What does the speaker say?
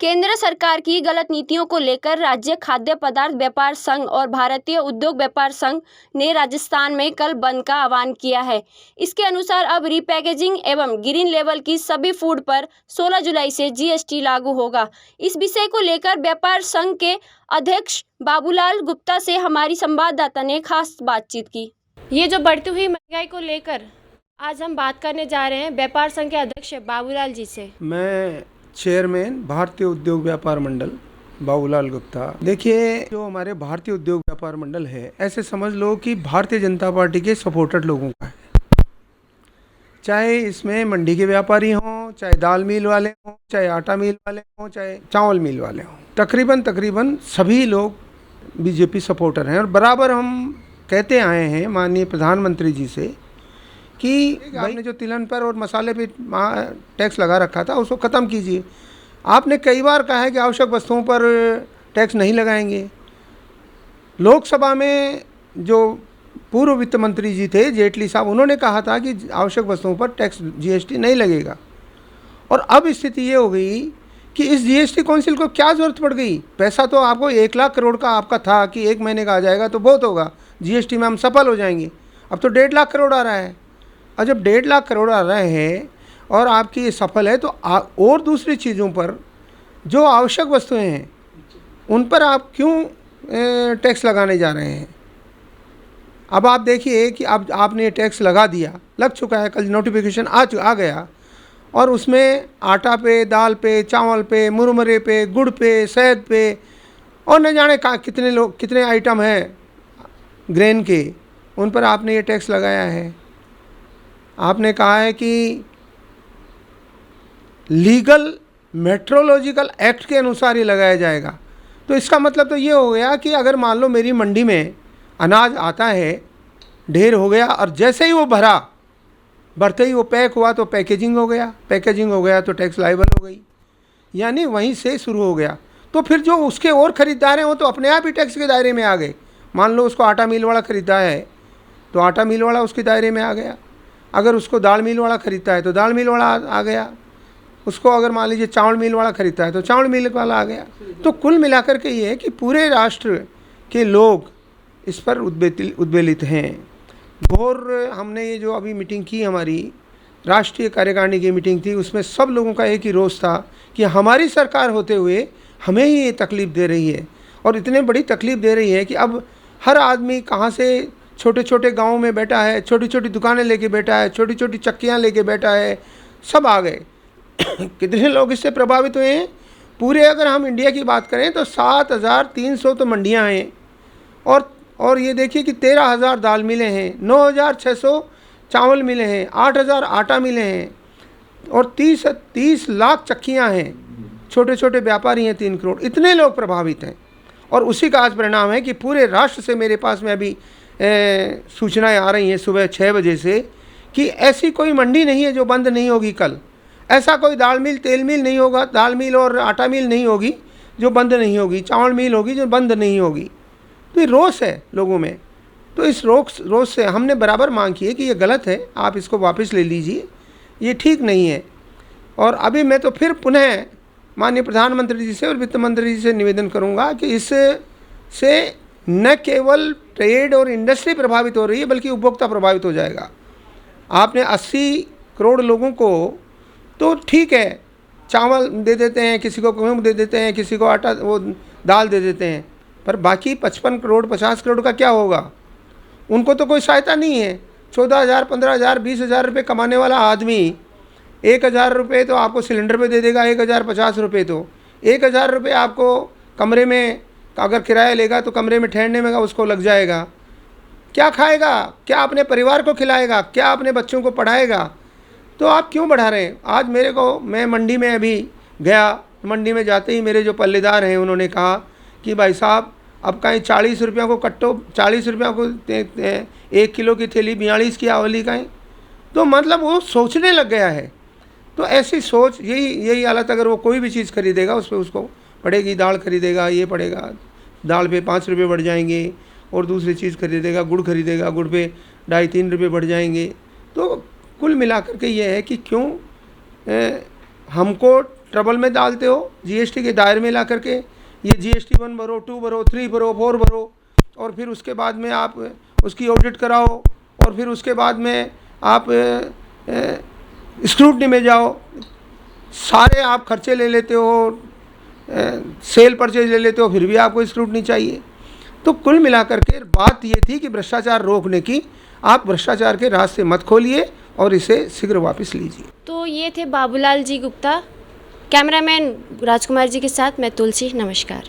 केंद्र सरकार की गलत नीतियों को लेकर राज्य खाद्य पदार्थ व्यापार संघ और भारतीय उद्योग व्यापार संघ ने राजस्थान में कल बंद का आह्वान किया है। इसके अनुसार अब रीपैकेजिंग एवं ग्रीन लेवल की सभी फूड पर 16 जुलाई से जीएसटी लागू होगा। इस विषय को लेकर व्यापार संघ के अध्यक्ष बाबूलाल गुप्ता से हमारी संवाददाता ने खास बातचीत की। ये जो बढ़ती हुई महंगाई को लेकर आज हम बात करने जा रहे हैं व्यापार संघ के अध्यक्ष बाबूलाल जी से। मैं चेयरमैन भारतीय उद्योग व्यापार मंडल बाबूलाल गुप्ता। देखिए, जो हमारे भारतीय उद्योग व्यापार मंडल है, ऐसे समझ लो कि भारतीय जनता पार्टी के सपोर्टेड लोगों का है। चाहे इसमें मंडी के व्यापारी हों, चाहे दाल मिल वाले हों, चाहे आटा मिल वाले हों, चाहे चावल मिल वाले हों, तकरीबन सभी लोग बीजेपी सपोर्टर हैं। और बराबर हम कहते आए हैं माननीय प्रधानमंत्री जी से कि आपने जो तिलहन पर और मसाले पे टैक्स लगा रखा था उसको ख़त्म कीजिए। आपने कई बार कहा है कि आवश्यक वस्तुओं पर टैक्स नहीं लगाएंगे। लोकसभा में जो पूर्व वित्त मंत्री जी थे जेटली साहब, उन्होंने कहा था कि आवश्यक वस्तुओं पर टैक्स जीएसटी नहीं लगेगा। और अब स्थिति ये हो गई कि इस जीएसटी काउंसिल को क्या ज़रूरत पड़ गई। पैसा तो आपको 1 लाख करोड़ का आपका था कि 1 महीने का आ जाएगा तो बहुत होगा, जीएसटी में हम सफल हो जाएंगे। अब तो 1.5 लाख करोड़ आ रहा है। और जब 1.5 लाख करोड़ आ रहे हैं और आपकी ये सफल है तो और दूसरी चीज़ों पर जो आवश्यक वस्तुएं हैं उन पर आप क्यों टैक्स लगाने जा रहे हैं। अब आप देखिए कि अब आपने टैक्स लगा दिया, लग चुका है, कल नोटिफिकेशन आ गया और उसमें आटा पे, दाल पे, चावल पे, मुरमुरे पे, गुड़ पे, शहद पे और न जाने कितने आइटम हैं ग्रेन के, उन पर आपने ये टैक्स लगाया है। आपने कहा है कि लीगल मेट्रोलॉजिकल एक्ट के अनुसार ये लगाया जाएगा। तो इसका मतलब तो ये हो गया कि अगर मान लो मेरी मंडी में अनाज आता है, ढेर हो गया और जैसे ही वो भरते ही वो पैक हुआ तो पैकेजिंग हो गया तो टैक्स लायबल हो गई, यानी वहीं से शुरू हो गया। तो फिर जो उसके और ख़रीदार हैं वो तो अपने आप ही टैक्स के दायरे में आ गए। मान लो उसको आटा मिल वाला ख़रीदा है तो आटा मिल वाला उसके दायरे में आ गया। अगर उसको दाल मिल वाला ख़रीदता है तो दाल मिल वाला आ गया। उसको अगर मान लीजिए चावल मिल वाला ख़रीदता है तो चावल मिल वाला आ गया। तो कुल मिलाकर के ये है कि पूरे राष्ट्र के लोग इस पर उद्वेलित हैं। घोर हमने ये जो अभी मीटिंग की, हमारी राष्ट्रीय कार्यकारिणी की मीटिंग थी, उसमें सब लोगों का एक ही रोष था कि हमारी सरकार होते हुए हमें ही ये तकलीफ़ दे रही है और इतनी बड़ी तकलीफ़ दे रही है कि अब हर आदमी कहाँ से छोटे छोटे गाँव में बैठा है, छोटी छोटी दुकानें लेके बैठा है, छोटी छोटी चक्कियाँ लेके बैठा है, सब आ गए। कितने लोग इससे प्रभावित हुए हैं। पूरे अगर हम इंडिया की बात करें तो 7,300 तो मंडियाँ हैं और ये देखिए कि 13,000 दाल मिले हैं, 9,600 चावल मिले हैं, 8,000 आटा मिले हैं और 30 लाख चक्कियाँ हैं। छोटे छोटे व्यापारी हैं 3 करोड़, इतने लोग प्रभावित हैं। और उसी का आज परिणाम है कि पूरे राष्ट्र से मेरे पास में अभी सूचनाएं आ रही हैं सुबह 6 बजे से कि ऐसी कोई मंडी नहीं है जो बंद नहीं होगी कल। ऐसा कोई दाल मिल, तेल मिल नहीं होगा, दाल मिल और आटा मिल नहीं होगी जो बंद नहीं होगी, चावल मिल होगी जो बंद नहीं होगी। तो ये रोष है लोगों में। तो इस रोष से हमने बराबर मांग की है कि ये गलत है, आप इसको वापस ले लीजिए, ये ठीक नहीं है। और अभी मैं तो फिर पुनः माननीय प्रधानमंत्री जी से और वित्त मंत्री जी से निवेदन करूँगा कि इससे न केवल ट्रेड और इंडस्ट्री प्रभावित हो रही है बल्कि उपभोक्ता प्रभावित हो जाएगा। आपने 80 करोड़ लोगों को तो ठीक है चावल दे देते हैं, किसी को गेहूँ दे देते हैं, किसी को आटा वो दाल दे देते हैं, पर बाकी 55 करोड़ 50 करोड़ का क्या होगा। उनको तो कोई सहायता नहीं है। 14,000 15,000 20,000 रुपये कमाने वाला आदमी 1,000 रुपये तो आपको सिलेंडर पे दे देगा, 1,050 रुपये तो 1,000 रुपये आपको कमरे में अगर किराया लेगा तो कमरे में ठहरने में उसको लग जाएगा। क्या खाएगा, क्या अपने परिवार को खिलाएगा, क्या अपने बच्चों को पढ़ाएगा। तो आप क्यों बढ़ा रहे हैं। आज मैं मंडी में अभी गया, मंडी में जाते ही मेरे जो पल्लेदार हैं उन्होंने कहा कि भाई साहब अब कहीं 40 रुपया को कट्टो, 40 रुपया को 1 किलो की थैली 42 की आवली कहीं। तो मतलब वो सोचने लग गया है। तो ऐसी सोच, यही हालत अगर वो कोई भी चीज़ खरीदेगा उस पर उसको पड़ेगी। दाल खरीदेगा, ये पड़ेगा, दाल पे 5 रुपये बढ़ जाएंगे। और दूसरी चीज़ खरीदेगा, गुड़ खरीदेगा, गुड़ पे 2.5-3 रुपये बढ़ जाएंगे। तो कुल मिलाकर के ये है कि क्यों हमको ट्रबल में डालते हो जीएसटी के दायरे में ला करके, ये जीएसटी 1 भरो, 2 भरो, 3 भरो, 4 भरो, और फिर उसके बाद में आप उसकी ऑडिट कराओ, और फिर उसके बाद में आप स्क्रूटनी में जाओ, सारे आप खर्चे ले लेते हो, सेल परचेज ले लेते हो, फिर भी आपको स्क्रूटनी चाहिए। तो कुल मिलाकर के बात ये थी कि भ्रष्टाचार रोकने की, आप भ्रष्टाचार के रास्ते मत खोलिए और इसे शीघ्र वापस लीजिए। तो ये थे बाबूलाल जी गुप्ता, कैमरामैन राजकुमार जी के साथ मैं तुलसी। नमस्कार।